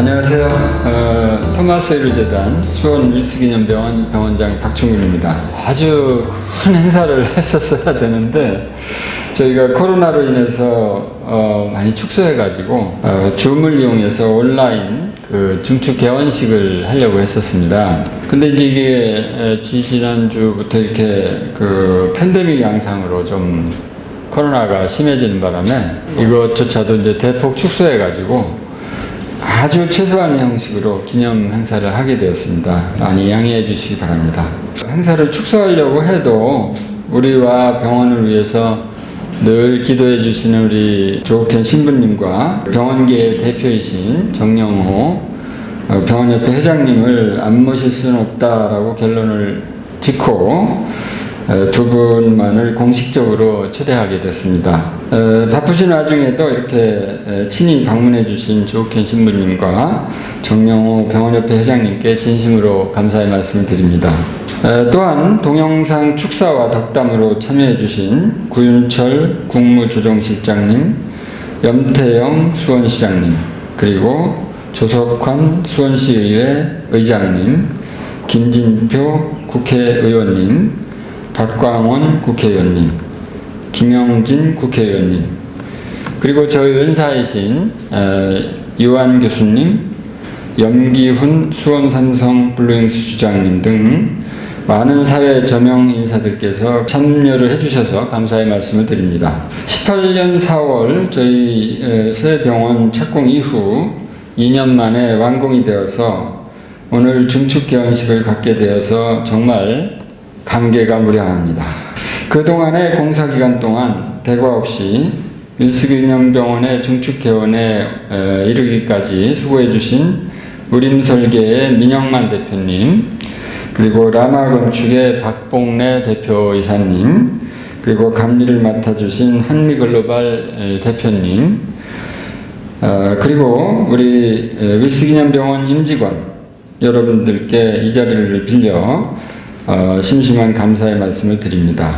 안녕하세요. 토마스 웨일재단 수원 윌스기념병원 병원장 박충근입니다. 아주 큰 행사를 했었어야 되는데 저희가 코로나로 인해서 많이 축소해가지고 줌을 이용해서 온라인 증축 개원식을 하려고 했었습니다. 근데 이제 이게 지난주부터 이렇게 팬데믹 양상으로 좀 코로나가 심해지는 바람에 이것조차도 이제 대폭 축소해가지고 아주 최소한의 형식으로 기념 행사를 하게 되었습니다. 많이 양해해 주시기 바랍니다. 행사를 축소하려고 해도 우리와 병원을 위해서 늘 기도해 주시는 우리 조옥현 신부님과 병원계의 대표이신 정영호 병원협회 회장님을 안 모실 수는 없다라고 결론을 짓고 두 분만을 공식적으로 초대하게 됐습니다. 바쁘신 와중에도 이렇게 친히 방문해 주신 조옥현 신부님과 정영호 병원협회 회장님께 진심으로 감사의 말씀을 드립니다. 또한 동영상 축사와 덕담으로 참여해 주신 구윤철 국무조정실장님, 염태영 수원시장님, 그리고 조석환 수원시의회 의장님, 김진표 국회의원님, 박광원 국회의원님, 김영진 국회의원님, 그리고 저희 은사이신 이완 교수님, 염기훈 수원삼성 블루잉스 수장님 등 많은 사회 저명 인사들께서 참여를 해주셔서 감사의 말씀을 드립니다. 18년 4월 저희 새 병원 착공 이후 2년 만에 완공이 되어서 오늘 증축 개원식을 갖게 되어서 정말 감개가 무량합니다. 그동안의 공사기간 동안 대과 없이 윌스기념병원의 증축 개원에 이르기까지 수고해 주신 우림설계의 민영만 대표님, 그리고 라마건축의 박봉래 대표이사님, 그리고 감리를 맡아주신 한미글로벌 대표님, 그리고 우리 윌스기념병원 임직원 여러분들께 이 자리를 빌려 심심한 감사의 말씀을 드립니다.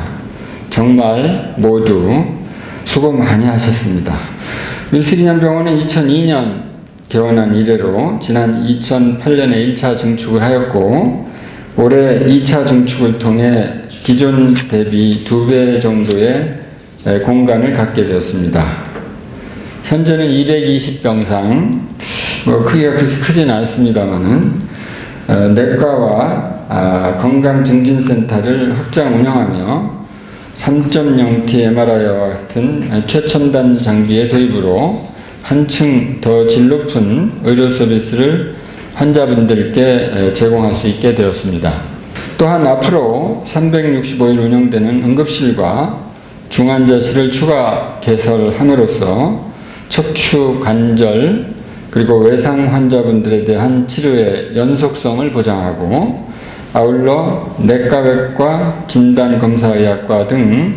정말 모두 수고 많이 하셨습니다. 윌스기념병원은 2002년 개원한 이래로 지난 2008년에 1차 증축을 하였고 올해 2차 증축을 통해 기존 대비 2배 정도의 공간을 갖게 되었습니다. 현재는 220병상, 크기가 그렇게 크지는 않습니다만은 내과와 건강증진센터를 확장 운영하며 3.0T MRI와 같은 최첨단 장비의 도입으로 한층 더 질 높은 의료 서비스를 환자분들께 제공할 수 있게 되었습니다. 또한 앞으로 365일 운영되는 응급실과 중환자실을 추가 개설함으로써 척추 관절 그리고 외상 환자분들에 대한 치료의 연속성을 보장하고 아울러 내과외과 진단검사의학과 등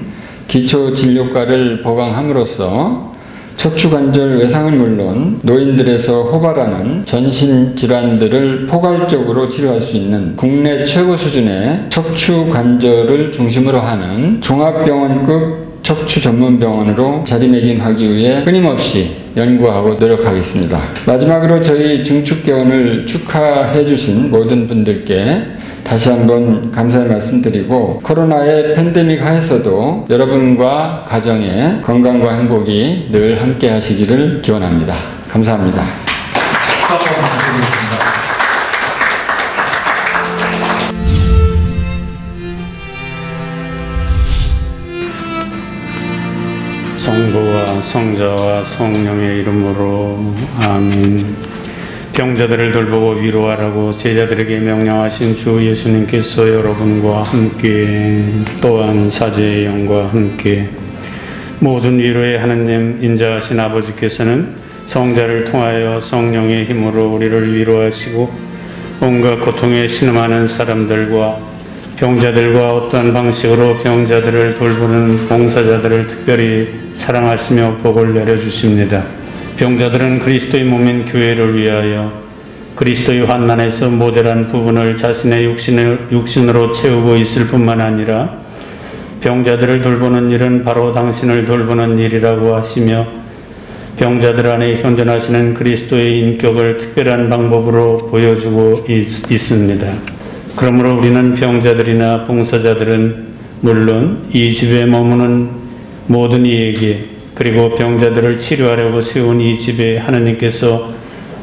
기초진료과를 보강함으로써 척추관절 외상은 물론 노인들에서 호발하는 전신질환들을 포괄적으로 치료할 수 있는 국내 최고 수준의 척추관절을 중심으로 하는 종합병원급 척추전문병원으로 자리매김하기 위해 끊임없이 연구하고 노력하겠습니다. 마지막으로 저희 증축개원을 축하해 주신 모든 분들께 다시 한번 감사의 말씀드리고 코로나의 팬데믹 하에서도 여러분과 가정의 건강과 행복이 늘 함께 하시기를 기원합니다. 감사합니다. 성부와 성자와 성령의 이름으로 아멘. 병자들을 돌보고 위로하라고 제자들에게 명령하신 주 예수님께서 여러분과 함께 또한 사제의 영과 함께 모든 위로의 하느님 인자하신 아버지께서는 성자를 통하여 성령의 힘으로 우리를 위로하시고 온갖 고통에 신음하는 사람들과 병자들과 어떠한 방식으로 병자들을 돌보는 봉사자들을 특별히 사랑하시며 복을 내려주십니다. 병자들은 그리스도의 몸인 교회를 위하여 그리스도의 환난에서 모자란 부분을 자신의 육신으로 채우고 있을 뿐만 아니라 병자들을 돌보는 일은 바로 당신을 돌보는 일이라고 하시며 병자들 안에 현존하시는 그리스도의 인격을 특별한 방법으로 보여주고 있습니다. 그러므로 우리는 병자들이나 봉사자들은 물론 이 집에 머무는 모든 이에게 그리고 병자들을 치료하려고 세운 이 집에 하나님께서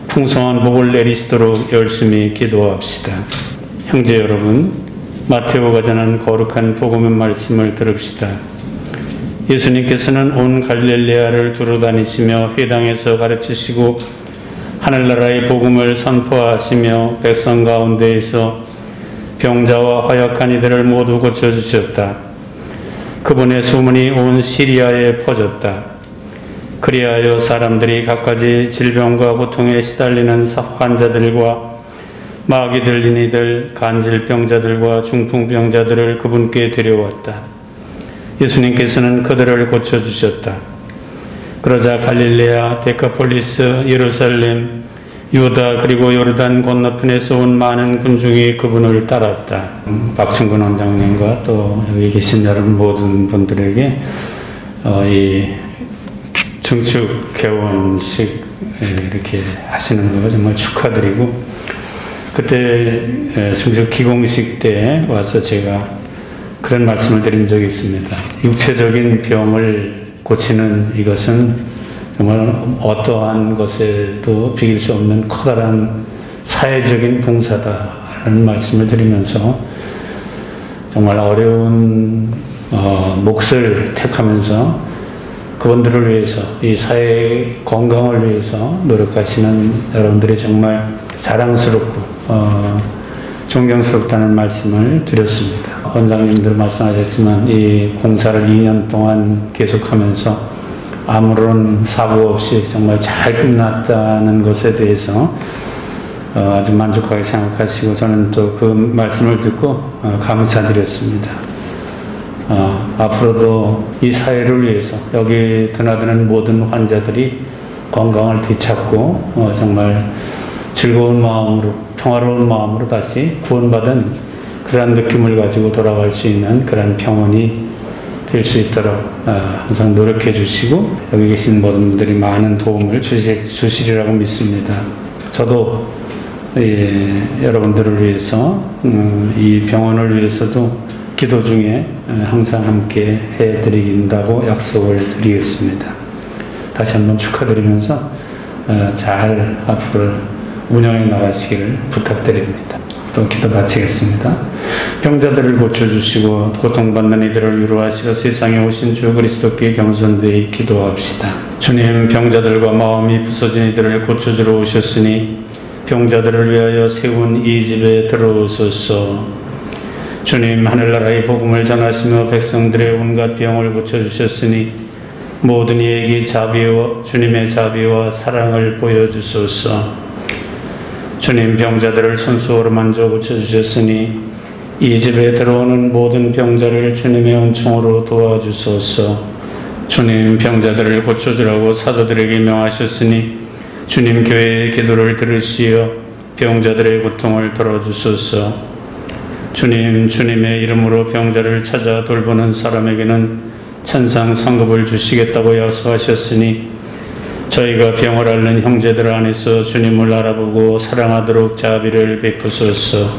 풍성한 복을 내리시도록 열심히 기도합시다. 형제 여러분, 마테오가 전한 거룩한 복음의 말씀을 들읍시다. 예수님께서는 온 갈릴레아를 두루 다니시며 회당에서 가르치시고 하늘나라의 복음을 선포하시며 백성 가운데에서 병자와 허약한 이들을 모두 고쳐주셨다. 그분의 소문이 온 시리아에 퍼졌다. 그리하여 사람들이 갖가지 질병과 고통에 시달리는 환자들과 마귀 들린 이들, 간질병자들과 중풍병자들을 그분께 데려왔다. 예수님께서는 그들을 고쳐주셨다. 그러자 갈릴레아, 데카폴리스, 예루살렘, 유다 그리고 요르단 건너편에서 온 많은 군중이 그분을 따랐다. 박충근 원장님과 또 여기 계신 여러분 모든 분들에게 이 증축 개원식 이렇게 하시는 거 정말 축하드리고, 그때 증축 기공식 때 와서 제가 그런 말씀을 드린 적이 있습니다. 육체적인 병을 고치는 이것은 정말 어떠한 것에도 비길 수 없는 커다란 사회적인 봉사다라는 말씀을 드리면서 정말 어려운 몫을 택하면서 그분들을 위해서, 이 사회의 건강을 위해서 노력하시는 여러분들이 정말 자랑스럽고 존경스럽다는 말씀을 드렸습니다. 원장님들 말씀하셨지만 이 공사를 2년 동안 계속하면서 아무런 사고 없이 정말 잘 끝났다는 것에 대해서 아주 만족하게 생각하시고, 저는 또 그 말씀을 듣고 감사드렸습니다. 앞으로도 이 사회를 위해서 여기 드나드는 모든 환자들이 건강을 되찾고 정말 즐거운 마음으로, 평화로운 마음으로 다시 구원받은 그러한 느낌을 가지고 돌아갈 수 있는 그런 병원이 될 수 있도록 항상 노력해 주시고, 여기 계신 모든 분들이 많은 도움을 주시리라고 믿습니다. 저도 여러분들을 위해서, 이 병원을 위해서도 기도 중에 항상 함께 해드린다고 약속을 드리겠습니다. 다시 한번 축하드리면서 잘 앞으로 운영해 나가시기를 부탁드립니다. 또 기도 마치겠습니다. 병자들을 고쳐주시고 고통받는 이들을 위로하시어 세상에 오신 주 그리스도께 겸손되이 기도합시다. 주님, 병자들과 마음이 부서진 이들을 고쳐주러 오셨으니 병자들을 위하여 세운 이 집에 들어오소서. 주님, 하늘나라의 복음을 전하시며 백성들의 온갖 병을 고쳐주셨으니 모든 이에게 주님의 자비와 사랑을 보여주소서. 주님, 병자들을 손수호로 만져 고쳐주셨으니 이 집에 들어오는 모든 병자를 주님의 은총으로 도와주소서. 주님, 병자들을 고쳐주라고 사도들에게 명하셨으니 주님, 교회의 기도를 들으시어 병자들의 고통을 덜어주소서. 주님, 주님의 이름으로 병자를 찾아 돌보는 사람에게는 천상 상급을 주시겠다고 약속하셨으니 저희가 병을 앓는 형제들 안에서 주님을 알아보고 사랑하도록 자비를 베푸소서.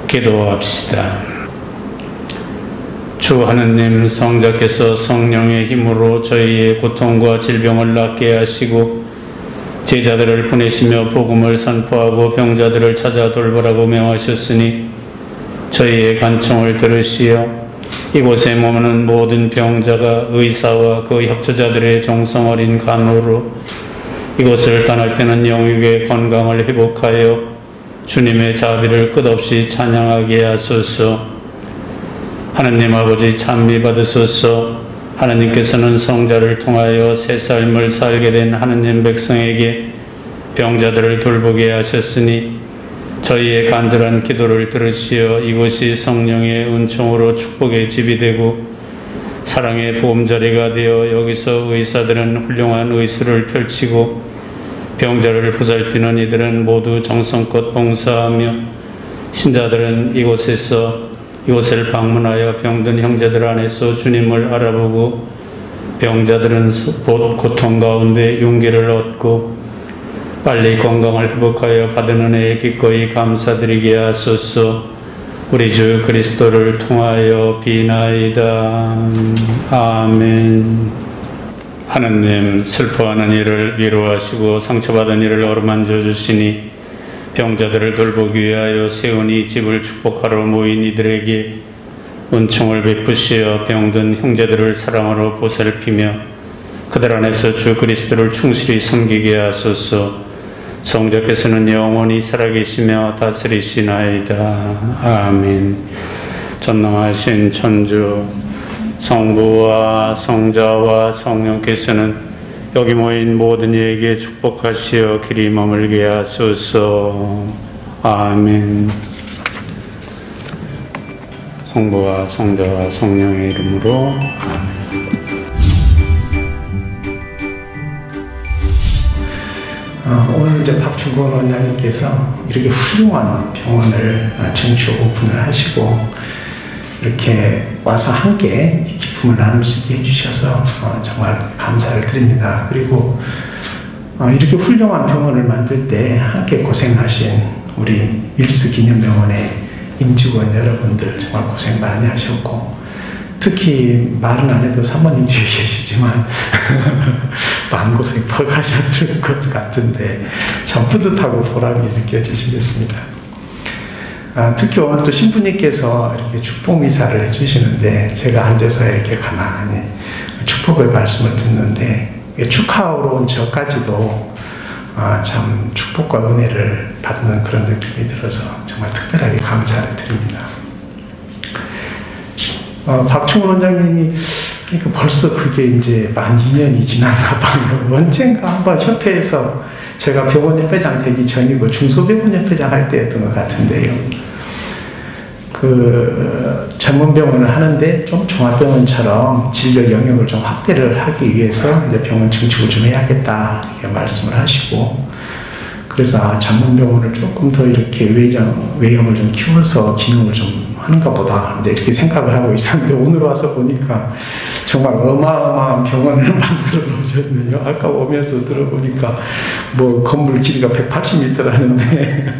기도합시다. 주 하느님, 성자께서 성령의 힘으로 저희의 고통과 질병을 낫게 하시고 제자들을 보내시며 복음을 선포하고 병자들을 찾아 돌보라고 명하셨으니 저희의 간청을 들으시어 이곳에 머무는 모든 병자가 의사와 그 협조자들의 정성 어린 간호로 이곳을 떠날 때는 영육의 건강을 회복하여 주님의 자비를 끝없이 찬양하게 하소서. 하느님 아버지, 찬미 받으소서. 하느님께서는 성자를 통하여 새 삶을 살게 된 하느님 백성에게 병자들을 돌보게 하셨으니 저희의 간절한 기도를 들으시어 이곳이 성령의 은총으로 축복의 집이 되고 사랑의 보험자리가 되어 여기서 의사들은 훌륭한 의술을 펼치고 병자를 보살피는 이들은 모두 정성껏 봉사하며 신자들은 이곳을 방문하여 병든 형제들 안에서 주님을 알아보고 병자들은 고통 가운데 용기를 얻고 빨리 건강을 회복하여 받은 은혜에 기꺼이 감사드리게 하소서. 우리 주 그리스도를 통하여 비나이다. 아멘. 하느님, 슬퍼하는 이를 위로하시고 상처받은 이를 어루만져 주시니 병자들을 돌보기 위하여 세운 이 집을 축복하러 모인 이들에게 은총을 베푸시어 병든 형제들을 사랑으로 보살피며 그들 안에서 주 그리스도를 충실히 섬기게 하소서. 성자께서는 영원히 살아계시며 다스리시나이다. 아멘. 전능하신 천주 성부와 성자와 성령께서는 여기 모인 모든 이에게 축복하시어 길이 머물게 하소서. 아멘. 성부와 성자와 성령의 이름으로 아멘. 오늘 이제 박충건 원장님께서 이렇게 훌륭한 병원을 정식 오픈을 하시고 이렇게 와서 함께 기쁨을 나눌 수 있게 해주셔서 정말 감사를 드립니다. 그리고 이렇게 훌륭한 병원을 만들 때 함께 고생하신 우리 윌스 기념병원의 임직원 여러분들 정말 고생 많이 하셨고, 특히 말은 안 해도 사모님 뒤에 계시지만 마음고생 퍽 하셨을 것 같은데 참 뿌듯하고 보람이 느껴지시겠습니다. 특히 오늘 또 신부님께서 이렇게 축복 미사를 해주시는데 제가 앉아서 이렇게 가만히 축복의 말씀을 듣는데 축하하러 온 저까지도 참 축복과 은혜를 받는 그런 느낌이 들어서 정말 특별하게 감사를 드립니다. 박충원 원장님이 그러니까 벌써 그게 이제 만 2년이 지났나 봐요. 언젠가 한번 협회에서 제가 병원협회장 되기 전이고 중소병원협회장 할 때였던 것 같은데요. 그 전문병원을 하는데 좀 종합병원처럼 진료 영역을 좀 확대를 하기 위해서 이제 병원 증축을 좀 해야겠다 이렇게 말씀을 하시고, 그래서 전문병원을 조금 더 이렇게 외형을 좀 키워서 기능을 좀 하는가 보다 이제 이렇게 생각을 하고 있었는데 오늘 와서 보니까 정말 어마어마한 병원을 만들어 놓으셨네요. 아까 오면서 들어보니까 뭐 건물 길이가 180m라는데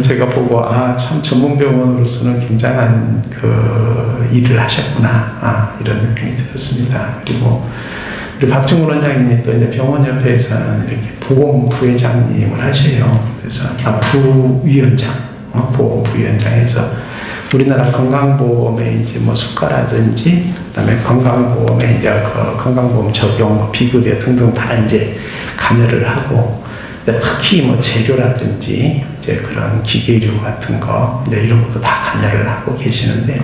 제가 보고 참 전문병원으로서는 굉장한 그 일을 하셨구나 이런 느낌이 들었습니다. 그리고 우리 박충건 원장님이 또 이제 병원협회에서는 이렇게 보건부회장님을 하셔요. 그래서 부위원장, 보건부위원장에서 우리나라 건강보험에 이제 뭐 수가라든지 그다음에 건강보험에 이제 그 건강보험 적용 뭐 비급여 등등 다 이제 관여를 하고, 특히 뭐 재료라든지 이제 그런 기계류 같은 거 이제 이런 것도 다 관여를 하고 계시는데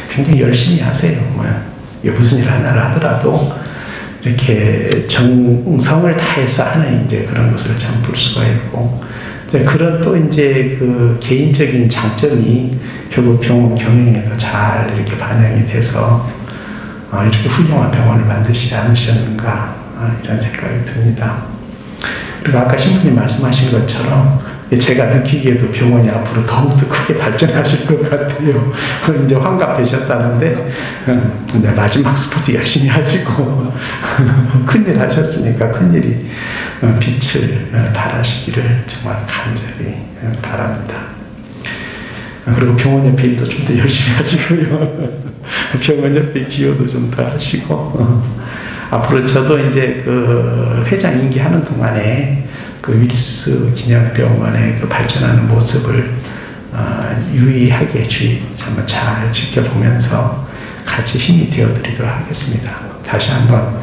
굉장히 열심히 하세요. 뭐 무슨 일 하나를 하더라도 이렇게 정성을 다해서 하는 이제 그런 것을 참 볼 수가 있고, 그런 또 이제 그 개인적인 장점이 결국 병원 경영에도 잘 이렇게 반영이 돼서 이렇게 훌륭한 병원을 만드시지 않으셨는가 이런 생각이 듭니다. 그리고 아까 신부님 말씀하신 것처럼 제가 느끼기에도 병원이 앞으로 더욱더 크게 발전하실 것 같아요. 이제 환갑되셨다는데 이제 마지막 스포트 열심히 하시고 큰일 하셨으니까 큰일이 빛을 발하시기를 정말 간절히 바랍니다. 그리고 병원 옆에 일도 좀 더 열심히 하시고요. 병원 옆에 기여도 좀 더 하시고 앞으로 저도 이제 그 회장 임기하는 동안에 그 윌스 기념병원의 그 발전하는 모습을 유의하게 한번 잘 지켜보면서 같이 힘이 되어드리도록 하겠습니다. 다시 한번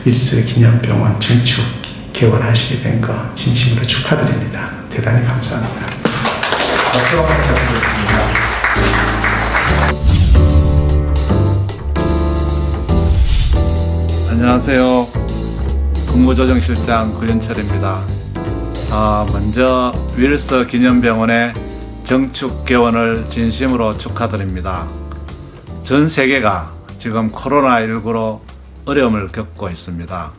윌스 기념병원 증축 개원하시게 된 거 진심으로 축하드립니다. 대단히 감사합니다. 박수 한번 부탁드리겠습니다. 안녕하세요. 국무조정실장 구윤철입니다. 먼저 윌스 기념병원의 정축 개원을 진심으로 축하드립니다. 전 세계가 지금 코로나19로 어려움을 겪고 있습니다.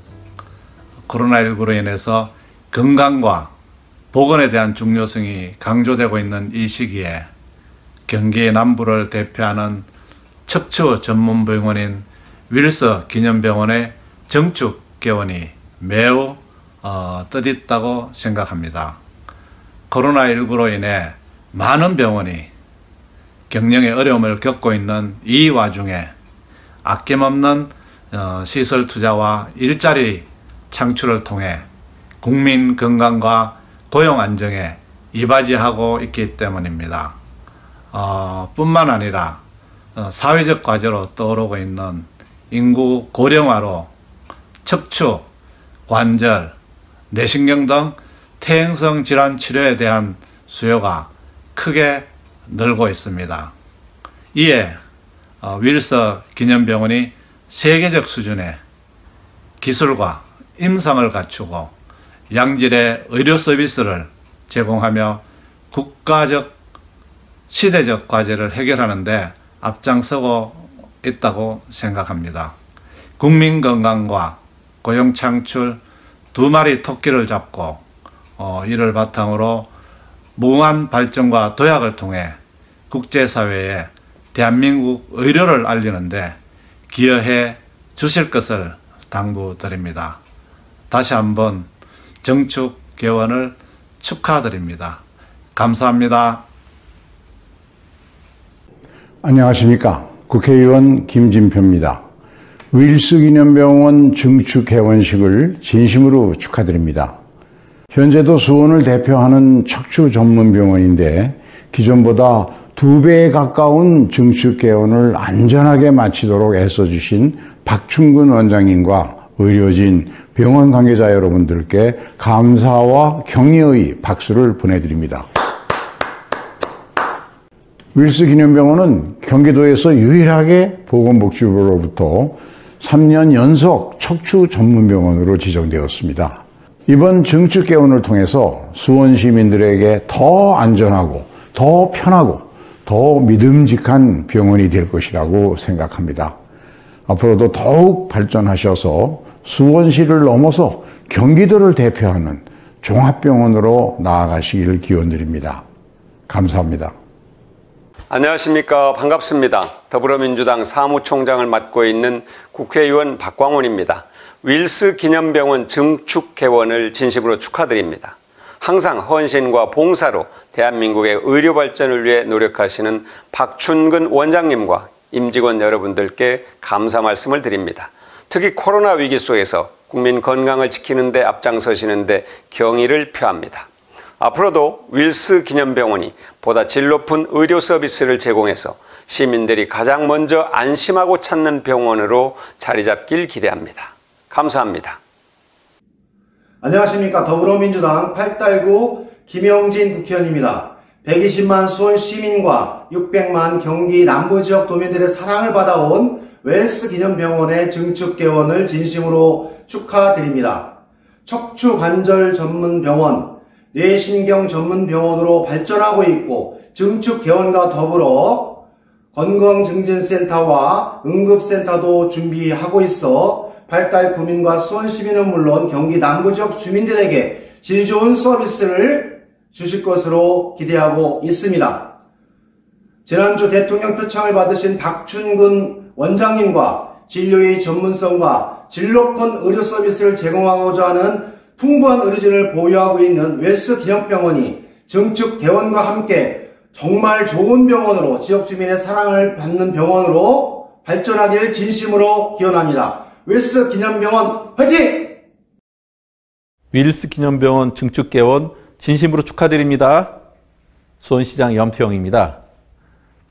코로나19로 인해서 건강과 보건에 대한 중요성이 강조되고 있는 이 시기에 경기 남부를 대표하는 척추 전문병원인 윌스 기념병원의 정축 개원이 매우 뜻있다고 생각합니다. 코로나19로 인해 많은 병원이 경영의 어려움을 겪고 있는 이 와중에 아낌없는 시설 투자와 일자리 창출을 통해 국민 건강과 고용 안정에 이바지하고 있기 때문입니다. 뿐만 아니라 사회적 과제로 떠오르고 있는 인구 고령화로 척추, 관절, 뇌신경 등 퇴행성 질환 치료에 대한 수요가 크게 늘고 있습니다. 이에 윌스 기념병원이 세계적 수준의 기술과 임상을 갖추고 양질의 의료 서비스를 제공하며 국가적 시대적 과제를 해결하는 데 앞장서고 있다고 생각합니다. 국민 건강과 고용 창출 두 마리 토끼를 잡고 이를 바탕으로 무궁한 발전과 도약을 통해 국제사회에 대한민국 의료를 알리는데 기여해 주실 것을 당부드립니다. 다시 한번 정축 개원을 축하드립니다. 감사합니다. 안녕하십니까. 국회의원 김진표입니다. 윌스 기념병원 증축 개원식을 진심으로 축하드립니다. 현재도 수원을 대표하는 척추 전문 병원인데 기존보다 2배에 가까운 증축 개원을 안전하게 마치도록 애써주신 박춘근 원장님과 의료진, 병원 관계자 여러분들께 감사와 격려의 박수를 보내드립니다. 윌스 기념병원은 경기도에서 유일하게 보건복지부로부터 3년 연속 척추 전문병원으로 지정되었습니다. 이번 증축 개원을 통해서 수원 시민들에게 더 안전하고 더 편하고 더 믿음직한 병원이 될 것이라고 생각합니다. 앞으로도 더욱 발전하셔서 수원시를 넘어서 경기도를 대표하는 종합병원으로 나아가시기를 기원드립니다. 감사합니다. 안녕하십니까. 반갑습니다. 더불어민주당 사무총장을 맡고 있는 국회의원 박광원입니다. 윌스 기념병원 증축 개원을 진심으로 축하드립니다. 항상 헌신과 봉사로 대한민국의 의료 발전을 위해 노력하시는 박춘근 원장님과 임직원 여러분들께 감사 말씀을 드립니다. 특히 코로나 위기 속에서 국민 건강을 지키는 데 앞장서시는 데 경의를 표합니다. 앞으로도 윌스 기념병원이 보다 질 높은 의료 서비스를 제공해서 시민들이 가장 먼저 안심하고 찾는 병원으로 자리 잡길 기대합니다. 감사합니다. 안녕하십니까. 더불어민주당 8달구 김영진 국회의원입니다. 120만 수원 시민과 600만 경기 남부지역 도민들의 사랑을 받아온 윌스 기념병원의 증축 개원을 진심으로 축하드립니다. 척추관절 전문병원, 뇌신경 전문병원으로 발전하고 있고 증축 개원과 더불어 건강증진센터와 응급센터도 준비하고 있어 발달 구민과 수원 시민은 물론 경기 남부지역 주민들에게 질 좋은 서비스를 주실 것으로 기대하고 있습니다. 지난주 대통령 표창을 받으신 박춘근 원장님과 진료의 전문성과 질 높은 의료 서비스를 제공하고자 하는 풍부한 의료진을 보유하고 있는 윌스 기념병원이 증축 개원과 함께 정말 좋은 병원으로 지역 주민의 사랑을 받는 병원으로 발전하기를 진심으로 기원합니다. 윌스 기념병원 화이팅! 윌스 기념병원 증축 개원 진심으로 축하드립니다. 수원시장 염태영입니다.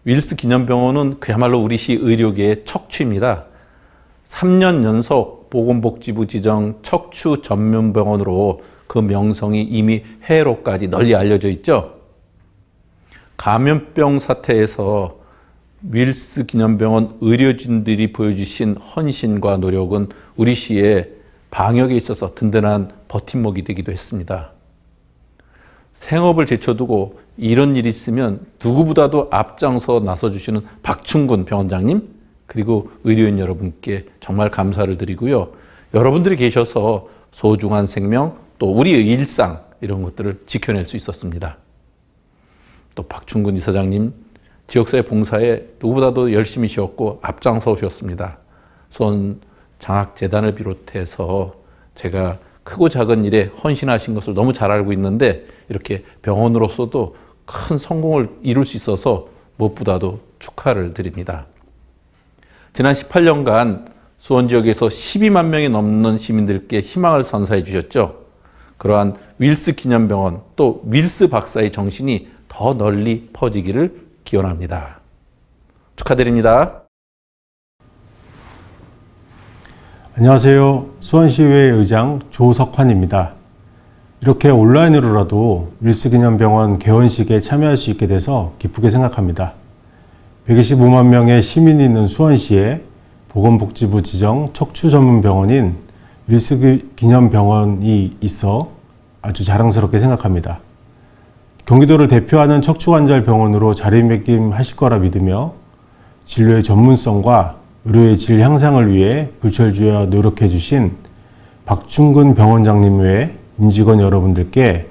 윌스 기념병원은 그야말로 우리시 의료계의 척추입니다. 3년 연속 보건복지부 지정 척추 전문병원으로 그 명성이 이미 해외로까지 널리 알려져 있죠. 감염병 사태에서 윌스 기념병원 의료진들이 보여주신 헌신과 노력은 우리 시의 방역에 있어서 든든한 버팀목이 되기도 했습니다. 생업을 제쳐두고 이런 일이 있으면 누구보다도 앞장서 나서주시는 박춘근 병원장님 그리고 의료인 여러분께 정말 감사를 드리고요. 여러분들이 계셔서 소중한 생명 또 우리의 일상 이런 것들을 지켜낼 수 있었습니다. 또 박춘근 이사장님 지역사회 봉사에 누구보다도 열심히 쉬었고 앞장서 오셨습니다. 수원 장학재단을 비롯해서 제가 크고 작은 일에 헌신하신 것을 너무 잘 알고 있는데 이렇게 병원으로서도 큰 성공을 이룰 수 있어서 무엇보다도 축하를 드립니다. 지난 18년간 수원 지역에서 12만 명이 넘는 시민들께 희망을 선사해 주셨죠. 그러한 윌스 기념병원 또 윌스 박사의 정신이 더 널리 퍼지기를 기원합니다. 축하드립니다. 안녕하세요. 수원시의회 의장 조석환입니다. 이렇게 온라인으로라도 윌스 기념병원 개원식에 참여할 수 있게 돼서 기쁘게 생각합니다. 125만 명의 시민이 있는 수원시에 보건복지부 지정 척추 전문 병원인 윌스 기념병원이 있어 아주 자랑스럽게 생각합니다. 경기도를 대표하는 척추관절 병원으로 자리매김하실 거라 믿으며 진료의 전문성과 의료의 질 향상을 위해 불철주야 노력해 주신 박충근 병원장님 외 임직원 여러분들께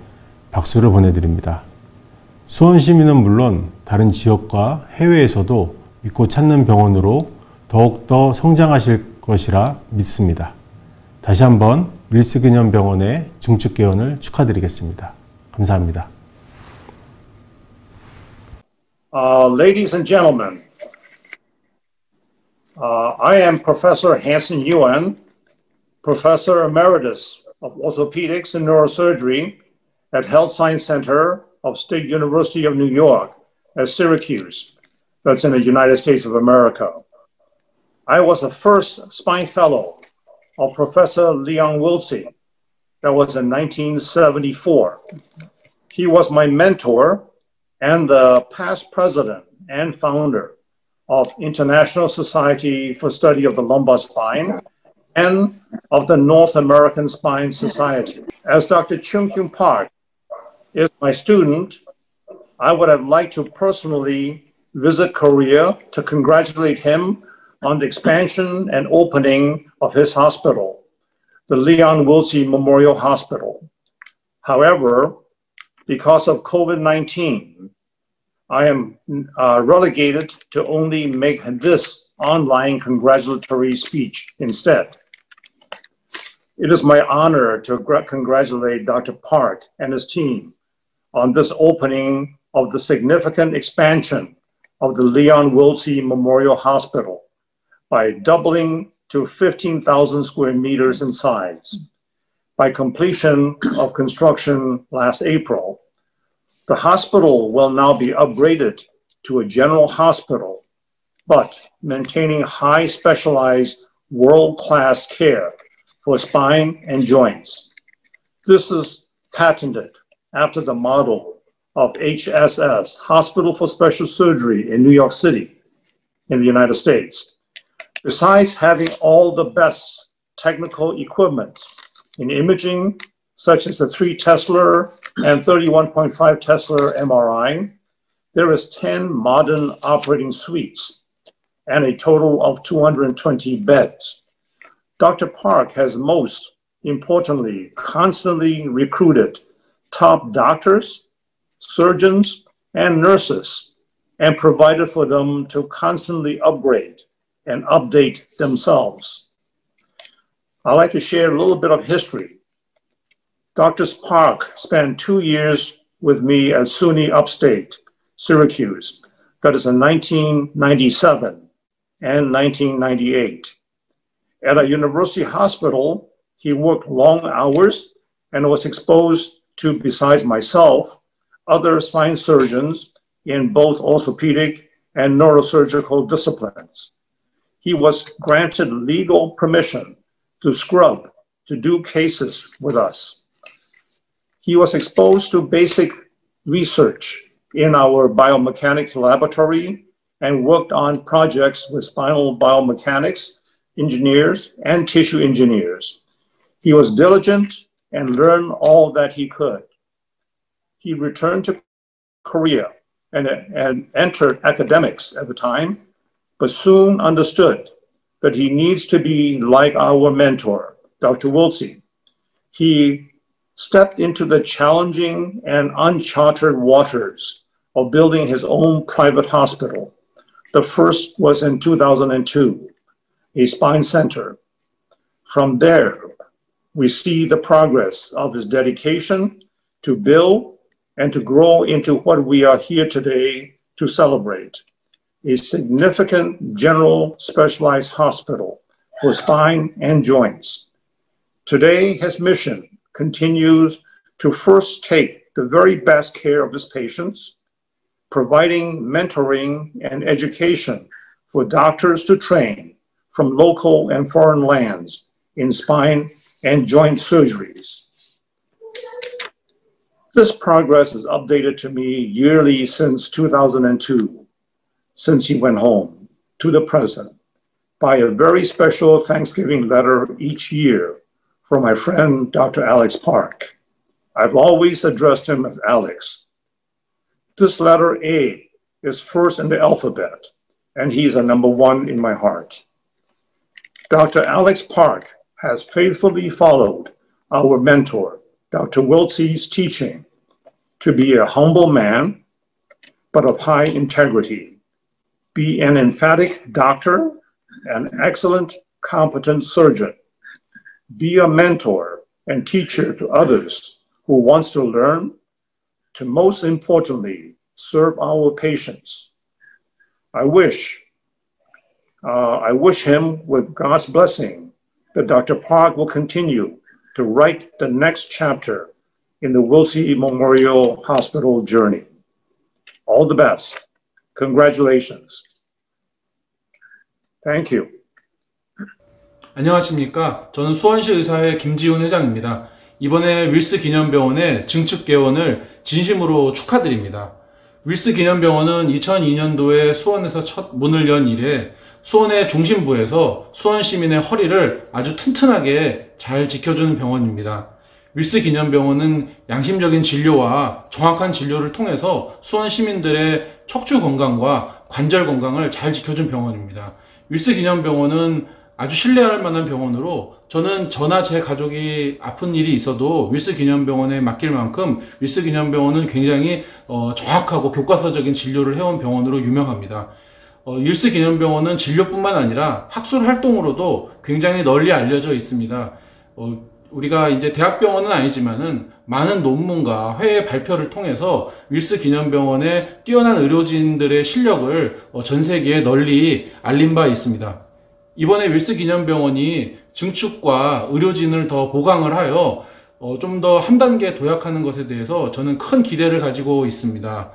박수를 보내드립니다. 수원 시민은 물론 다른 지역과 해외에서도 믿고 찾는 병원으로 더욱더 성장하실 것이라 믿습니다. 다시 한번 윌스 기념병원의 증축 개원을 축하드리겠습니다. 감사합니다. Ladies and gentlemen, I am Professor Hanson Yuan, Professor Emeritus of Orthopedics and Neurosurgery at Health Science Center of State University of New York at Syracuse, that's in the United States of America. I was the first spine fellow of Professor Leon Wiltsey. That was in 1974. He was my mentor and the past president and founder of International Society for Study of the Lumbar Spine and of the North American Spine Society. As Dr. Chung-Kyun Park is my student, I would have liked to personally visit Korea to congratulate him on the expansion and opening of his hospital, the Leon Wiltsey Memorial Hospital. However, because of COVID-19, I am relegated to only make this online congratulatory speech instead. It is my honor to congratulate Dr. Park and his team on this opening of the significant expansion of the Leon Wiltsey Memorial Hospital by doubling to 15,000 square meters in size. By completion of construction last April, the hospital will now be upgraded to a general hospital, but maintaining high specialized world-class care for spine and joints. This is patented after the model of HSS, Hospital for Special Surgery in New York City in the United States. Besides having all the best technical equipment in imaging, such as the 3 Tesla and 31.5 Tesla MRI, there is 10 modern operating suites and a total of 220 beds. Dr. Park has most importantly constantly recruited top doctors, surgeons, and nurses and provided for them to constantly upgrade and update themselves. I'd like to share a little bit of history. Dr. Park spent 2 years with me at SUNY Upstate, Syracuse. That is in 1997 and 1998. At a university hospital, he worked long hours and was exposed to, besides myself, other spine surgeons in both orthopedic and neurosurgical disciplines. He was granted legal permission to scrub, to do cases with us. He was exposed to basic research in our biomechanics laboratory and worked on projects with spinal biomechanics engineers and tissue engineers. He was diligent and learned all that he could. He returned to Korea and entered academics at the time, but soon understood that he needs to be like our mentor, Dr. Wiltsey. He stepped into the challenging and uncharted waters of building his own private hospital. The first was in 2002. a spine center. From there, we see the progress of his dedication to build and to grow into what we are here today to celebrate, a significant general specialized hospital for spine and joints. Today, his mission continues to first take the very best care of his patients, providing mentoring and education for doctors to train from local and foreign lands in spine and joint surgeries. This progress is updated to me yearly since 2002, since he went home, to the present, by a very special Thanksgiving letter each year from my friend, Dr. Alex Park. I've always addressed him as Alex. This letter A is first in the alphabet, and he's a number one in my heart. Dr. Alex Park has faithfully followed our mentor, Dr. Wiltsey's teaching to be a humble man, but of high integrity, be an emphatic doctor, an excellent, competent surgeon, be a mentor and teacher to others who wants to learn, to most importantly, serve our patients. I wish him with God's blessing that Dr. Park will continue to write the next chapter in the Wiltsey Memorial Hospital journey. All the best. Congratulations. Thank you. 안녕하십니까. 저는 수원시 의사회 김지훈 회장입니다. 이번에 윌스 기념병원의 증축 개원을 진심으로 축하드립니다. 윌스 기념병원은 2002년도에 수원에서 첫 문을 연 이래 수원의 중심부에서 수원 시민의 허리를 아주 튼튼하게 잘 지켜주는 병원입니다. 윌스 기념병원은 양심적인 진료와 정확한 진료를 통해서 수원 시민들의 척추 건강과 관절 건강을 잘 지켜준 병원입니다. 윌스 기념병원은 아주 신뢰할 만한 병원으로 저는 저나 제 가족이 아픈 일이 있어도 윌스 기념병원에 맡길 만큼 윌스 기념병원은 굉장히 정확하고 교과서적인 진료를 해온 병원으로 유명합니다. 윌스 기념병원은 진료뿐만 아니라 학술 활동으로도 굉장히 널리 알려져 있습니다. 우리가 이제 대학병원은 아니지만은 많은 논문과 해외 발표를 통해서 윌스 기념병원의 뛰어난 의료진들의 실력을 전 세계에 널리 알린 바 있습니다. 이번에 윌스 기념병원이 증축과 의료진을 더 보강을 하여 좀 더 한 단계 도약하는 것에 대해서 저는 큰 기대를 가지고 있습니다.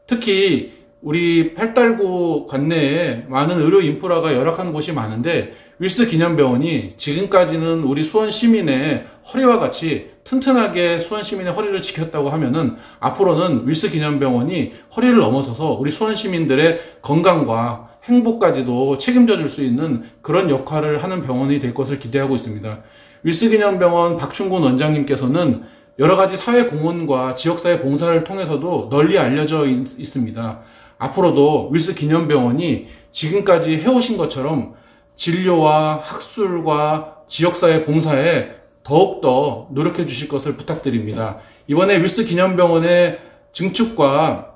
특히 우리 팔달구 관내에 많은 의료 인프라가 열악한 곳이 많은데 윌스 기념병원이 지금까지는 우리 수원 시민의 허리와 같이 튼튼하게 수원 시민의 허리를 지켰다고 하면은 앞으로는 윌스 기념병원이 허리를 넘어서서 우리 수원 시민들의 건강과 행복까지도 책임져 줄 수 있는 그런 역할을 하는 병원이 될 것을 기대하고 있습니다. 윌스 기념병원 박충곤 원장님께서는 여러 가지 사회 공헌과 지역사회 봉사를 통해서도 널리 알려져 있습니다. 앞으로도 윌스 기념병원이 지금까지 해오신 것처럼 진료와 학술과 지역사회 봉사에 더욱더 노력해 주실 것을 부탁드립니다. 이번에 윌스 기념병원의 증축과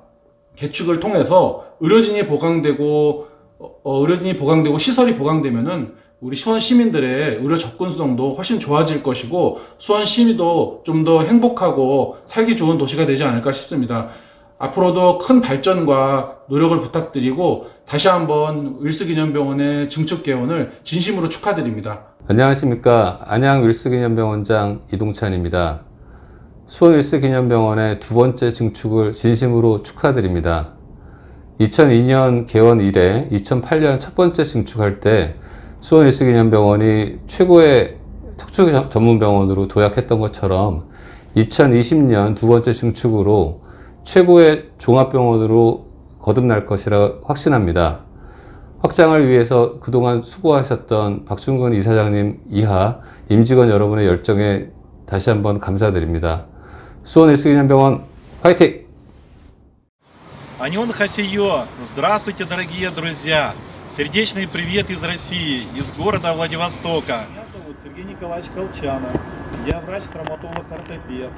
개축을 통해서 의료진이 보강되고 시설이 보강되면은 우리 수원 시민들의 의료 접근성도 훨씬 좋아질 것이고 수원 시민도 좀 더 행복하고 살기 좋은 도시가 되지 않을까 싶습니다. 앞으로도 큰 발전과 노력을 부탁드리고 다시 한번 윌스 기념병원의 증축 개원을 진심으로 축하드립니다. 안녕하십니까. 안양 윌스 기념병원장 이동찬입니다. 수원 윌스 기념병원의 두 번째 증축을 진심으로 축하드립니다. 2002년 개원 이래 2008년 첫 번째 증축할 때 수원 윌스 기념병원이 최고의 척추 전문병원으로 도약했던 것처럼 2020년 두 번째 증축으로 최고의 종합병원으로 거듭날 것이라 확신합니다. 확장을 위해서 그동안 수고하셨던 박충곤 이사장님 이하 임직원 여러분의 열정에 다시 한번 감사드립니다. 수원 윌스 기념병원 화이팅! Анион Хасиё! Здравствуйте, дорогие друзья! Сердечный привет из России, из города Владивостока. Меня зовут Сергей Николаевич Колчанов. Я врач-травматолог-ортопед.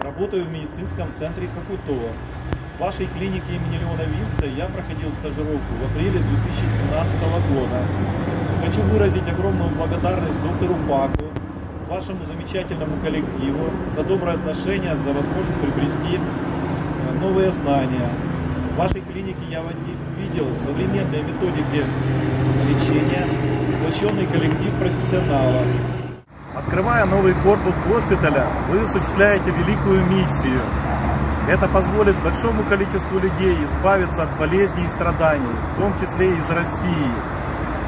Работаю в медицинском центре Хакутова. В вашей клинике имени Леона Вильца я проходил стажировку в апреле 2017 года. Хочу выразить огромную благодарность доктору Паку, вашему замечательному коллективу за доброе отношение, за возможность приобрести новые знания. В вашей клинике я видел современные методики лечения, сплоченный коллектив профессионалов. Открывая новый корпус госпиталя, вы осуществляете великую миссию. Это позволит большому количеству людей избавиться от болезней и страданий, в том числе из России.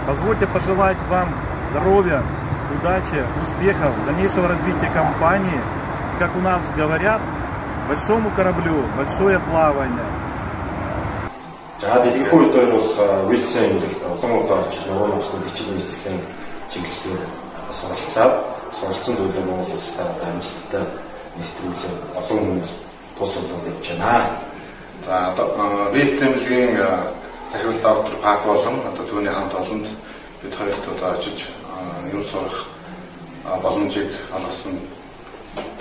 Позвольте пожелать вам здоровья, удачи, успехов, дальнейшего развития компании. И, как у нас говорят, большому кораблю большое плавание. За дэлгэрэнгүй өдөр бол Вильцэн эмнэлэгт олон удаа очиж нөгөө нөхцөл бичгийн хэсгийн чиглэлээр суралцсан зүйлээ Монгол улстай амжилттай нэвтрүүлээ олон хүмүүс тус болоод явж байна. За одоо Вильцэн эмнэлгийн захирал доктор Пак болон одоо түүний хамт олонд бид хоёрт одоо очиж юм сурах боломжийг олгосон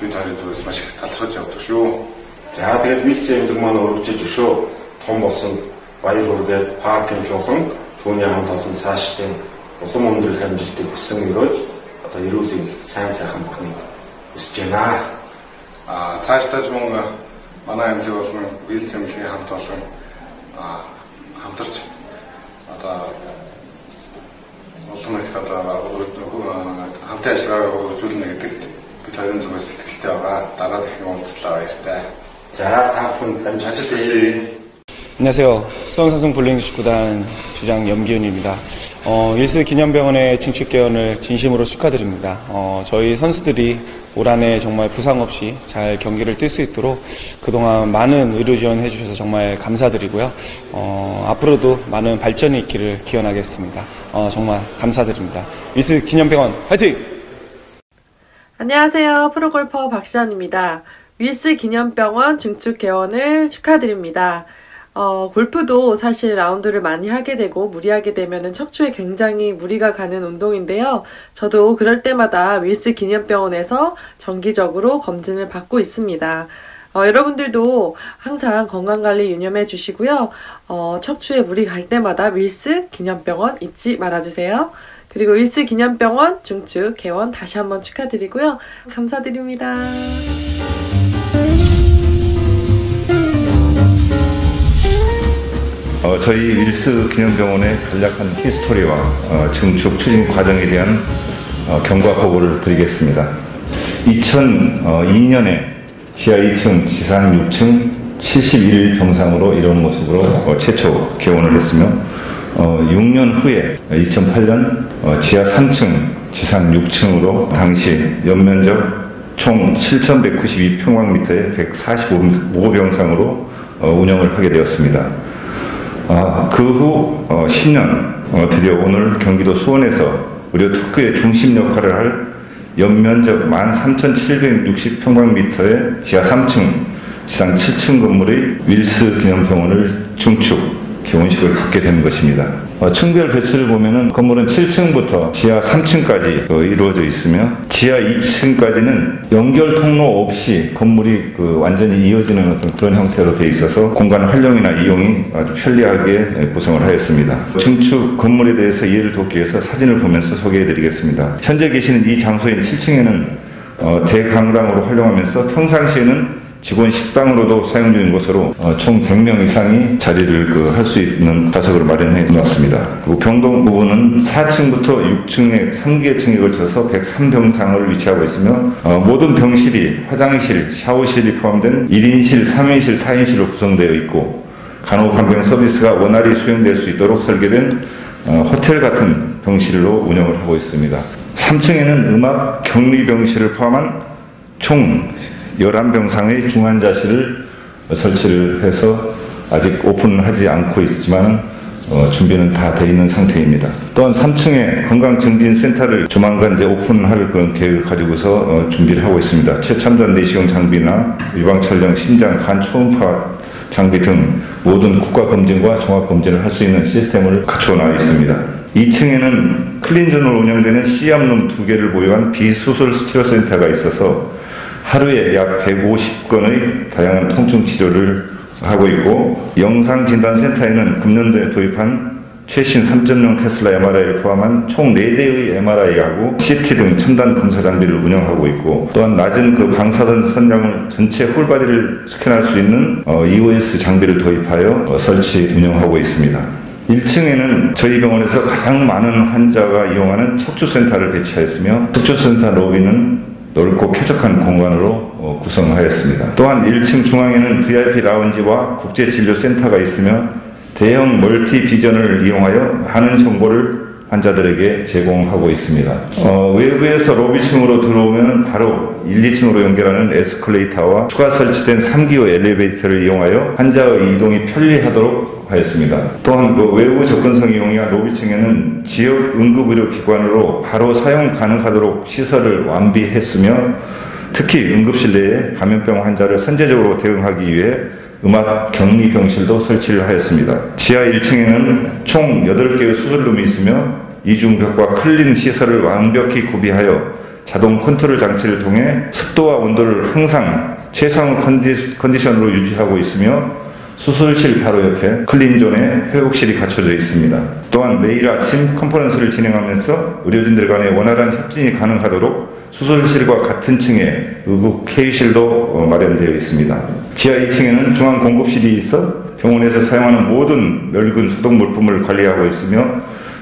бид хоёрын зүгээс маш их талархаж явдаг шүү. За тэгээд Вильцэн эмнэлэг маань өргөжиж өшөө том болсон баяр хүргээд паркинг болон түүний хамт олон цаашдын улам өндөр амжилтыг хүсэн өрөөж одоо эрүүлэг сайн сайхан бүхнийг хүсэж байна. Цаашдаа ч мөн манай эмнэлэг болон Вильцэн эмнэлгийн хамт олон хамтарч одоо улам их одоо хамтын ажиллагааг үргэлжлүүлнэ гэдэгт бид хоёрын зүгээс сэтгэлтэй байгаа. Дараа дахин уулзлаа баяртай. За та бүхэнд амжилт хүсье. 안녕하세요. 수원삼성블랙니슈구단 주장 염기훈입니다. 윌스 기념병원의 증축 개원을 진심으로 축하드립니다. 저희 선수들이 올 한해 정말 부상 없이 잘 경기를 뛸 수 있도록 그동안 많은 의료 지원해 주셔서 정말 감사드리고요. 앞으로도 많은 발전이 있기를 기원하겠습니다. 정말 감사드립니다. 윌스 기념병원 화이팅! 안녕하세요. 프로골퍼 박시연입니다. 윌스 기념병원 증축 개원을 축하드립니다. 골프도 사실 라운드를 많이 하게 되고 무리하게 되면은 척추에 굉장히 무리가 가는 운동인데요. 저도 그럴 때마다 윌스 기념병원에서 정기적으로 검진을 받고 있습니다. 여러분들도 항상 건강관리 유념해 주시고요. 척추에 무리 갈 때마다 윌스 기념병원 잊지 말아주세요. 그리고 윌스 기념병원 증축 개원 다시 한번 축하드리고요. 감사드립니다. 저희 윌스 기념병원의 간략한 히스토리와 증축 추진 과정에 대한 경과 보고를 드리겠습니다. 2002년에 지하 2층, 지상 6층 71병상으로 이런 모습으로 최초 개원을 했으며 6년 후에 2008년 지하 3층, 지상 6층으로 당시 연면적 총 7,192평방미터의 145병상으로 운영을 하게 되었습니다. 그 후 10년 드디어 오늘 경기도 수원에서 의료 특구의 중심 역할을 할 연면적 13,760평방미터의 지하 3층, 지상 7층 건물의 윌스 기념병원을 증축 개원식을 갖게 된 것입니다. 층별 배치를 보면은 건물은 7층부터 지하 3층까지 이루어져 있으며 지하 2층까지는 연결 통로 없이 건물이 완전히 이어지는 어떤 그런 형태로 되어 있어서 공간 활용이나 이용이 아주 편리하게 구성을 하였습니다. 증축 건물에 대해서 이해를 돕기 위해서 사진을 보면서 소개해 드리겠습니다. 현재 계시는 이 장소인 7층에는 대강당으로 활용하면서 평상시에는 직원 식당으로도 사용 중인 것으로 총 100명 이상이 자리를 할 수 있는 좌석을 마련해 놓았습니다. 그리고 병동 부분은 4층부터 6층의 3개 층에 걸쳐서 103병상을 위치하고 있으며 모든 병실이 화장실, 샤워실이 포함된 1인실, 3인실, 4인실로 구성되어 있고 간호간병 서비스가 원활히 수행될 수 있도록 설계된 호텔 같은 병실로 운영을 하고 있습니다. 3층에는 음압 격리병실을 포함한 총 11병상의 중환자실을 설치를 해서 아직 오픈하지 않고 있지만 준비는 다 되어 있는 상태입니다. 또한 3층에 건강증진센터를 조만간 이제 오픈할 그런 계획을 가지고서 준비를 하고 있습니다. 최첨단 내시경 장비나 유방촬영, 심장, 간 초음파 장비 등 모든 국가검진과 종합검진을 할 수 있는 시스템을 갖추어 나와 있습니다. 2층에는 클린존으로 운영되는 C암룸 2개를 보유한 비수술 치료센터가 있어서 하루에 약 150건의 다양한 통증 치료를 하고 있고, 영상진단센터에는 금년도에 도입한 최신 3.0 테슬라 MRI를 포함한 총 4대의 MRI하고 CT 등 첨단 검사 장비를 운영하고 있고, 또한 낮은 그 방사선 선량을 전체 홀바디를 스캔할 수 있는 EOS 장비를 도입하여 설치 운영하고 있습니다. 1층에는 저희 병원에서 가장 많은 환자가 이용하는 척추센터를 배치하였으며, 척추센터 로비는 넓고 쾌적한 공간으로 구성하였습니다. 또한 1층 중앙에는 VIP 라운지와 국제진료센터가 있으며 대형 멀티 비전을 이용하여 많은 정보를 환자들에게 제공하고 있습니다. 외부에서 로비층으로 들어오면 바로 1, 2층으로 연결하는 에스컬레이터와 추가 설치된 3기호 엘리베이터를 이용하여 환자의 이동이 편리하도록 하였습니다. 또한 그 외부 접근성이 용이한 로비층에는 지역 응급의료기관으로 바로 사용 가능하도록 시설을 완비했으며, 특히 응급실 내에 감염병 환자를 선제적으로 대응하기 위해 음압 격리 병실도 설치를 하였습니다. 지하 1층에는 총 8개의 수술룸이 있으며 이중벽과 클린 시설을 완벽히 구비하여 자동 컨트롤 장치를 통해 습도와 온도를 항상 최상 컨디션으로 유지하고 있으며, 수술실 바로 옆에 클린존에 회복실이 갖춰져 있습니다. 또한 매일 아침 컨퍼런스를 진행하면서 의료진들 간의 원활한 협진이 가능하도록 수술실과 같은 층에 의국 회의실도 마련되어 있습니다. 지하 2층에는 중앙 공급실이 있어 병원에서 사용하는 모든 멸균 소독 물품을 관리하고 있으며,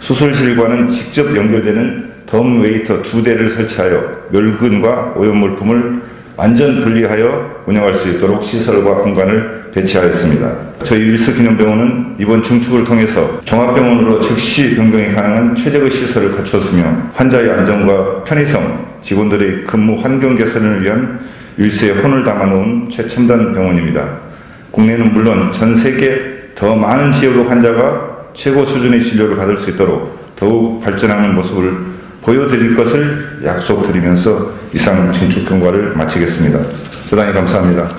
수술실과는 직접 연결되는 덤 웨이터 2대를 설치하여 멸균과 오염 물품을 완전 분리하여 운영할 수 있도록 시설과 공간을 배치하였습니다. 저희 윌스 기념병원은 이번 증축을 통해서 종합병원으로 즉시 변경이 가능한 최적의 시설을 갖추었으며, 환자의 안전과 편의성, 직원들의 근무 환경 개선을 위한 윌스의 혼을 담아놓은 최첨단 병원입니다. 국내는 물론 전 세계 더 많은 지역의 환자가 최고 수준의 진료를 받을 수 있도록 더욱 발전하는 모습을 보여드릴 것을 약속드리면서 이상 증축 경과를 마치겠습니다. 대단히 감사합니다.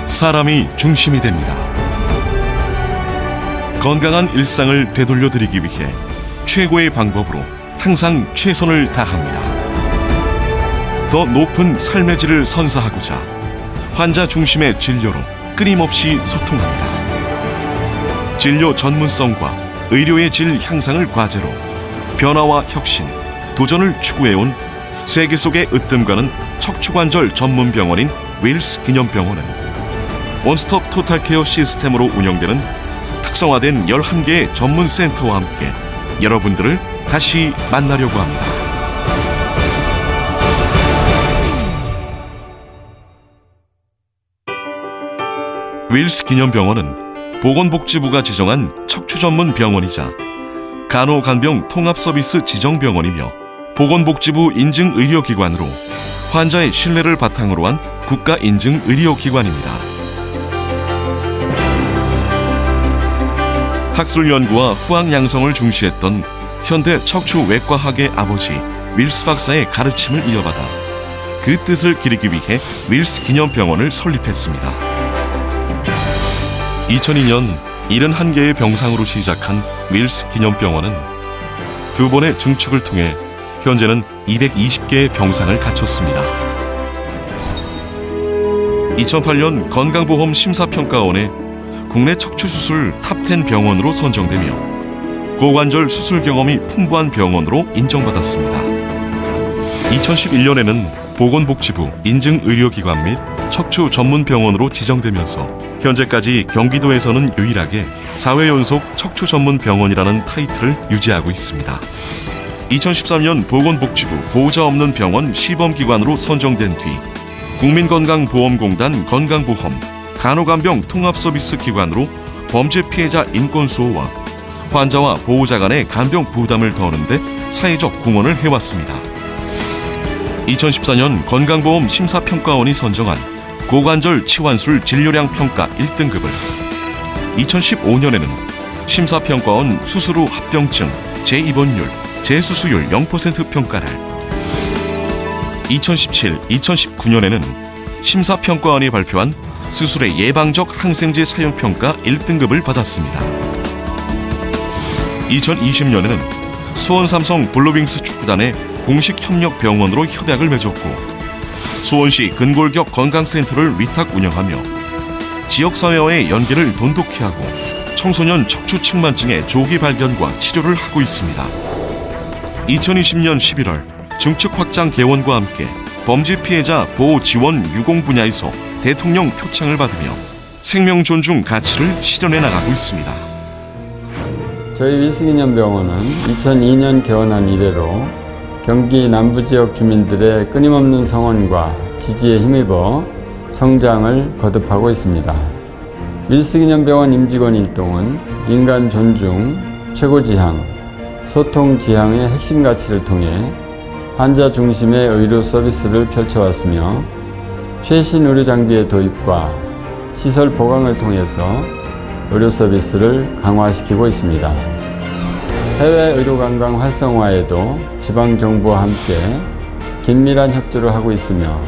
사람이 중심이 됩니다. 건강한 일상을 되돌려드리기 위해 최고의 방법으로 항상 최선을 다합니다. 더 높은 삶의 질을 선사하고자 환자 중심의 진료로 끊임없이 소통합니다. 진료 전문성과 의료의 질 향상을 과제로 변화와 혁신, 도전을 추구해온 세계 속의 으뜸가는 척추관절 전문 병원인 윌스 기념병원은 원스톱 토탈케어 시스템으로 운영되는 특성화된 11개의 전문 센터와 함께 여러분들을 다시 만나려고 합니다. 윌스 기념병원은 보건복지부가 지정한 척추 전문 병원이자 간호간병 통합서비스 지정병원이며 보건복지부 인증 의료기관으로 환자의 신뢰를 바탕으로 한 국가 인증 의료기관입니다. 학술 연구와 후학 양성을 중시했던 현대 척추외과학의 아버지 윌스 박사의 가르침을 이어받아 그 뜻을 기리기 위해 윌스 기념병원을 설립했습니다. 2002년 71개의 병상으로 시작한 윌스 기념병원은 2번의 증축을 통해 현재는 220개의 병상을 갖췄습니다. 2008년 건강보험 심사평가원에 국내 척추수술 탑10 병원으로 선정되며 고관절 수술 경험이 풍부한 병원으로 인정받았습니다. 2011년에는 보건복지부 인증의료기관 및 척추 전문병원으로 지정되면서 현재까지 경기도에서는 유일하게 4회 연속 척추 전문병원이라는 타이틀을 유지하고 있습니다. 2013년 보건복지부 보호자 없는 병원 시범기관으로 선정된 뒤 국민건강보험공단 건강보험 간호간병 통합서비스 기관으로 범죄 피해자 인권 수호와 환자와 보호자 간의 간병 부담을 더하는 데 사회적 공헌을 해왔습니다. 2014년 건강보험 심사평가원이 선정한 고관절 치환술 진료량 평가 1등급을, 2015년에는 심사평가원 수술 후 합병증, 재입원율, 재수수율 0% 평가를, 2017, 2019년에는 심사평가원이 발표한 수술의 예방적 항생제 사용평가 1등급을 받았습니다. 2020년에는 수원 삼성 블루윙스 축구단의 공식 협력 병원으로 협약을 맺었고, 수원시 근골격 건강센터를 위탁 운영하며 지역사회와의 연계를 돈독히 하고 청소년 척추측만증의 조기 발견과 치료를 하고 있습니다. 2020년 11월 증축 확장 개원과 함께 범죄 피해자 보호 지원 유공 분야에서 대통령 표창을 받으며 생명 존중 가치를 실현해 나가고 있습니다. 저희 윌스기념병원은 2002년 개원한 이래로 경기 남부지역 주민들의 끊임없는 성원과 지지에 힘입어 성장을 거듭하고 있습니다. 윌스기념병원 임직원 일동은 인간 존중, 최고지향, 소통지향의 핵심 가치를 통해 환자 중심의 의료 서비스를 펼쳐왔으며 최신 의료 장비의 도입과 시설 보강을 통해서 의료 서비스를 강화시키고 있습니다. 해외 의료관광 활성화에도 지방정부와 함께 긴밀한 협조를 하고 있으며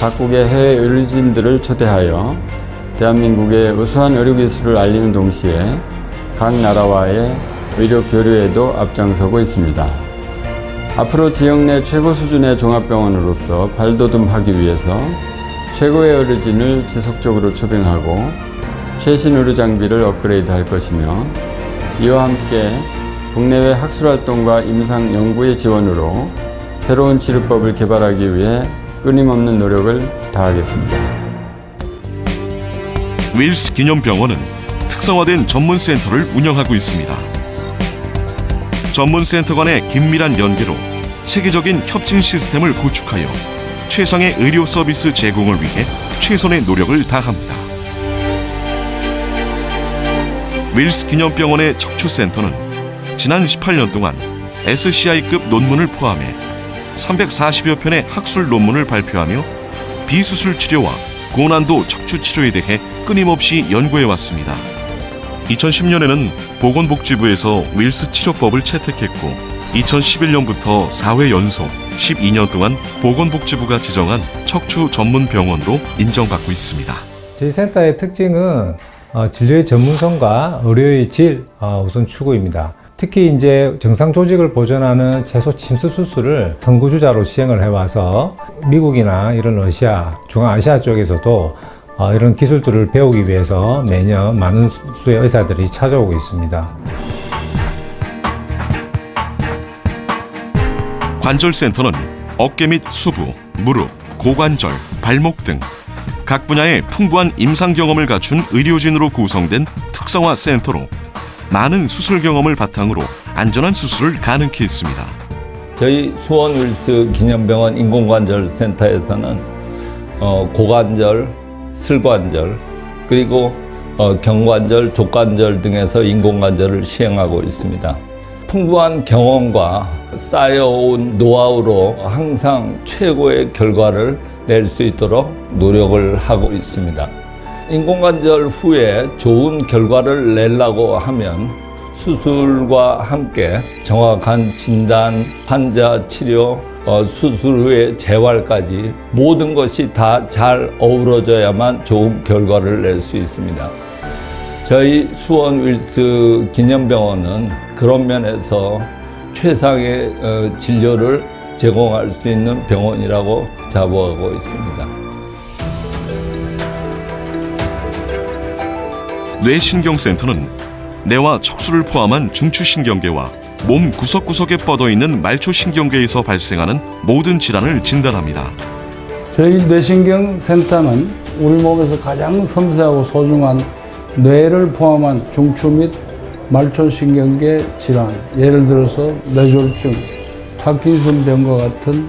각국의 해외 의료진들을 초대하여 대한민국의 우수한 의료기술을 알리는 동시에 각 나라와의 의료 교류에도 앞장서고 있습니다. 앞으로 지역 내 최고 수준의 종합병원으로서 발돋움하기 위해서 최고의 의료진을 지속적으로 초빙하고 최신 의료 장비를 업그레이드할 것이며, 이와 함께 국내외 학술활동과 임상 연구의 지원으로 새로운 치료법을 개발하기 위해 끊임없는 노력을 다하겠습니다. 윌스 기념병원은 특성화된 전문센터를 운영하고 있습니다. 전문센터 간의 긴밀한 연계로 체계적인 협진 시스템을 구축하여 최상의 의료 서비스 제공을 위해 최선의 노력을 다합니다. 윌스 기념병원의 척추센터는 지난 18년 동안 SCI급 논문을 포함해 340여 편의 학술 논문을 발표하며 비수술 치료와 고난도 척추 치료에 대해 끊임없이 연구해왔습니다. 2010년에는 보건복지부에서 윌스 치료법을 채택했고 2011년부터 4회 연속 12년 동안 보건복지부가 지정한 척추 전문 병원으로 인정받고 있습니다. 저희 센터의 특징은 진료의 전문성과 의료의 질 우선 추구입니다. 특히 이제 정상 조직을 보존하는 채소 침습 수술을 선구주자로 시행을 해와서 미국이나 이런 러시아, 중앙아시아 쪽에서도 이런 기술들을 배우기 위해서 매년 많은 수의 의사들이 찾아오고 있습니다. 관절센터는 어깨 및 수부, 무릎, 고관절, 발목 등 각 분야의 풍부한 임상 경험을 갖춘 의료진으로 구성된 특성화 센터로 많은 수술 경험을 바탕으로 안전한 수술을 가능케 했습니다. 저희 수원 윌스 기념병원 인공관절 센터에서는 고관절, 슬관절, 그리고 경관절, 족관절 등에서 인공관절을 시행하고 있습니다. 풍부한 경험과 쌓여온 노하우로 항상 최고의 결과를 낼 수 있도록 노력을 하고 있습니다. 인공관절 후에 좋은 결과를 내려고 하면 수술과 함께 정확한 진단, 환자 치료, 수술 후의 재활까지 모든 것이 다 잘 어우러져야만 좋은 결과를 낼 수 있습니다. 저희 수원 윌스 기념병원은 그런 면에서 최상의 진료를 제공할 수 있는 병원이라고 자부하고 있습니다. 뇌신경센터는 뇌와 척수를 포함한 중추신경계와 몸 구석구석에 뻗어있는 말초신경계에서 발생하는 모든 질환을 진단합니다. 저희 뇌신경센터는 우리 몸에서 가장 섬세하고 소중한 뇌를 포함한 중추 및 말초신경계 질환, 예를 들어서 뇌졸중, 파킨슨병과 같은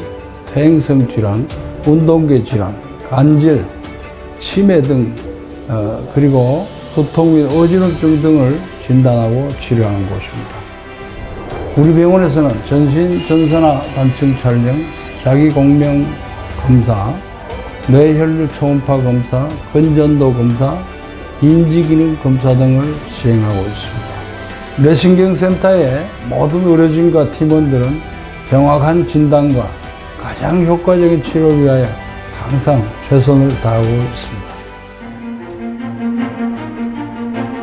퇴행성 질환, 운동계 질환, 간질, 치매 등 그리고 두통 및 어지럼증 등을 진단하고 치료하는 곳입니다. 우리 병원에서는 전신 전선화 단층 촬영, 자기공명 검사, 뇌혈류 초음파 검사, 건전도 검사, 인지기능 검사 등을 시행하고 있습니다. 뇌신경센터의 모든 의료진과 팀원들은 정확한 진단과 가장 효과적인 치료를 위하여 항상 최선을 다하고 있습니다.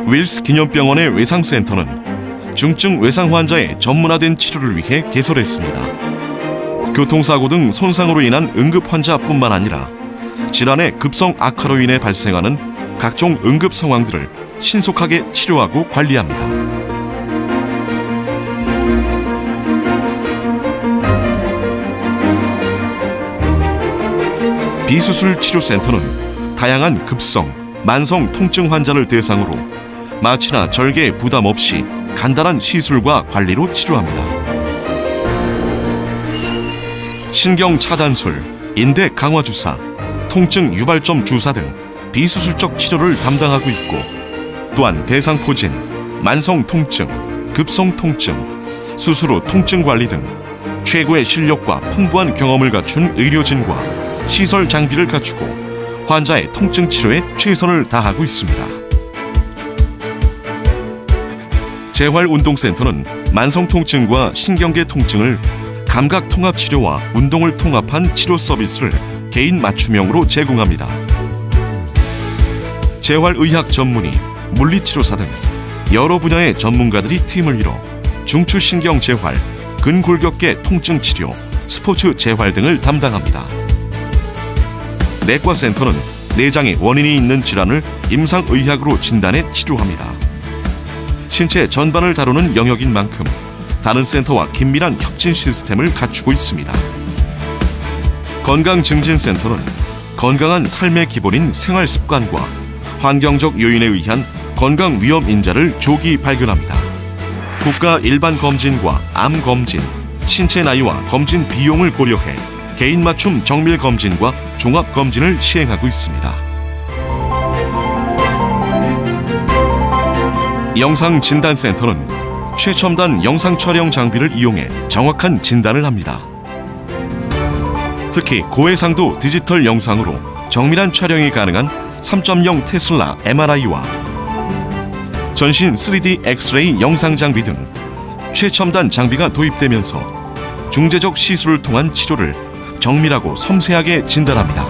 윌스 기념병원의 외상센터는 중증 외상 환자의 전문화된 치료를 위해 개설했습니다. 교통사고 등 손상으로 인한 응급 환자뿐만 아니라 질환의 급성 악화로 인해 발생하는 각종 응급 상황들을 신속하게 치료하고 관리합니다. 비수술 치료센터는 다양한 급성, 만성 통증 환자를 대상으로 마취나 절개 부담 없이 간단한 시술과 관리로 치료합니다. 신경 차단술, 인대 강화 주사, 통증 유발점 주사 등 비수술적 치료를 담당하고 있고, 또한 대상포진, 만성 통증, 급성 통증, 수술 후 통증 관리 등 최고의 실력과 풍부한 경험을 갖춘 의료진과 시설 장비를 갖추고 환자의 통증 치료에 최선을 다하고 있습니다. 재활운동센터는 만성 통증과 신경계 통증을 감각 통합 치료와 운동을 통합한 치료 서비스를 개인 맞춤형으로 제공합니다. 재활의학 전문의, 물리치료사 등 여러 분야의 전문가들이 팀을 이뤄 중추신경 재활, 근골격계 통증 치료, 스포츠 재활 등을 담당합니다. 내과센터는 내장에 원인이 있는 질환을 임상의학으로 진단해 치료합니다. 신체 전반을 다루는 영역인 만큼 다른 센터와 긴밀한 협진 시스템을 갖추고 있습니다. 건강증진센터는 건강한 삶의 기본인 생활습관과 환경적 요인에 의한 건강 위험 인자를 조기 발견합니다. 국가 일반 검진과 암 검진, 신체 나이와 검진 비용을 고려해 개인 맞춤 정밀 검진과 종합 검진을 시행하고 있습니다. 영상진단센터는 최첨단 영상 촬영 장비를 이용해 정확한 진단을 합니다. 특히 고해상도 디지털 영상으로 정밀한 촬영이 가능한 3.0 테슬라 MRI와 전신 3D 엑스레이 영상 장비 등 최첨단 장비가 도입되면서 중재적 시술을 통한 치료를 정밀하고 섬세하게 진단합니다.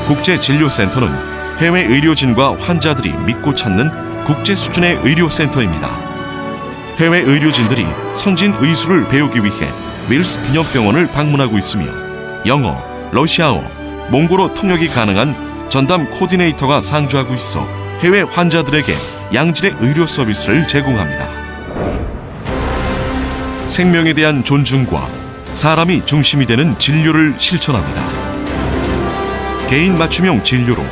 국제진료센터는 해외 의료진과 환자들이 믿고 찾는 국제 수준의 의료센터입니다. 해외 의료진들이 선진 의술을 배우기 위해 윌스 기념병원을 방문하고 있으며 영어, 러시아어, 몽골어 통역이 가능한 전담 코디네이터가 상주하고 있어 해외 환자들에게 양질의 의료 서비스를 제공합니다. 생명에 대한 존중과 사람이 중심이 되는 진료를 실천합니다. 개인 맞춤형 진료로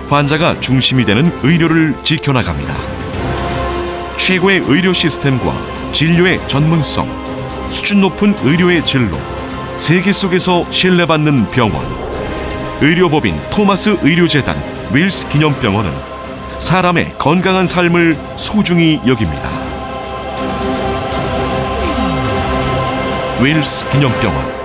환자가 중심이 되는 의료를 지켜나갑니다. 최고의 의료 시스템과 진료의 전문성, 수준 높은 의료의 진로, 세계 속에서 신뢰받는 병원. 의료법인 토마스 의료재단 윌스 기념병원은 사람의 건강한 삶을 소중히 여깁니다. 윌스 기념병원.